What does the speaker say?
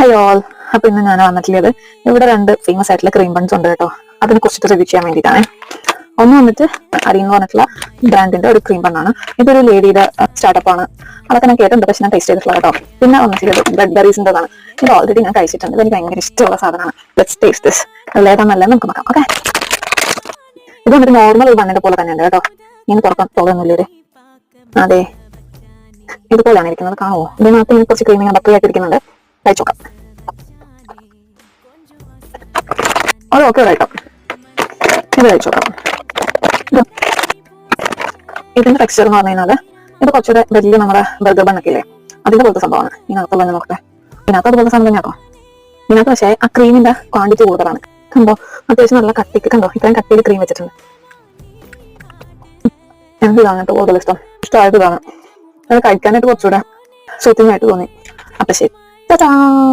Hi all. അപ്പൊ ഇന്ന് ഞാൻ വന്നിട്ടുള്ളത് ഇവിടെ 2 ഫേമസ് ആയിട്ടുള്ള ക്രീം ബൺസ് ഉണ്ട് കേട്ടോ. അതിനെ കുറിച്ചിട്ട് റിവ്യൂ ചെയ്യാൻ വേണ്ടിയിട്ടാണ്. ഒന്ന് വന്നിട്ട് അരീന്ന് പറഞ്ഞിട്ടുള്ള ബ്രാൻഡിന്റെ ഒരു ക്രീം ബണ്ണാണ്. ഇതൊരു ലേഡിയുടെ സ്റ്റാർട്ടപ്പ് ആണ്. അതൊക്കെ ഞാൻ കേട്ടിട്ടുണ്ട്, പക്ഷെ ഞാൻ ടേസ്റ്റ് ചെയ്തിട്ടുള്ള കേട്ടോ. പിന്നെ വന്നിട്ടുള്ളത് ബ്രെഡ് ബെറീസിൻ്റെതാണ്. ഇത് ഓൾറെഡി ഞാൻ കഴിച്ചിട്ടുണ്ട്. എനിക്ക് ഭയങ്കര ഇഷ്ടമുള്ള സാധനമാണ്. Let's taste this. ഏതാ നല്ലത് നമുക്ക് നോക്കാം. ഓക്കെ, ഇത് വന്നിട്ട് നോർമൽ ഒരു ബണ്ണിന്റെ പോലെ തന്നെയുണ്ട് കേട്ടോ. ഇങ്ങനെ തുറക്കാൻ തോന്നുന്നില്ലേ? അതെ, ഇതുപോലെയാണ് ഇരിക്കുന്നത്. കാണുമോ? ഇതിനകത്ത് ഇനി കുറച്ച് ക്രീമിങ് ബട്ടറി ആയിട്ടിരിക്കുന്നുണ്ട്. കഴിച്ചു നോക്കാം. അത് ഓക്കെ കേട്ടോ, ഇത് കഴിച്ചു നോക്കാം. ഇതിന്റെ ടെക്സ്ചർ എന്ന് പറഞ്ഞു കഴിഞ്ഞാൽ ഇത് കുറച്ചുകൂടെ വലിയ നമ്മുടെ ബർഗർ ബണ്ണൊക്കെ ഇല്ലേ, അതിന്റെ പോലത്തെ സംഭവമാണ്. ഇതിനകത്തുള്ള നോക്കട്ടെ, ഇതിനകത്ത് അതുപോലെ സാധനം തന്നെ കേട്ടോ. ഇതിനകത്ത് പക്ഷേ ആ ക്രീമിന്റെ ക്വാണ്ടിറ്റി കൂടുതലാണ്. കണ്ടോ, അത്യാവശ്യം നല്ല കട്ടിക്ക്, കണ്ടോ ഇത്രയും കട്ടിയിൽ ക്രീം വെച്ചിട്ടുണ്ട്. എനിക്ക് ഇതാണ് കേട്ടോ കൂടുതൽ ഇഷ്ടമായത്. ഇതാണ് അത് കഴിക്കാനായിട്ട് കുറച്ചുകൂടെ സൂത്തിങ് ആയിട്ട് തോന്നി. അപ്പൊ ശരി, ടാറ്റാ.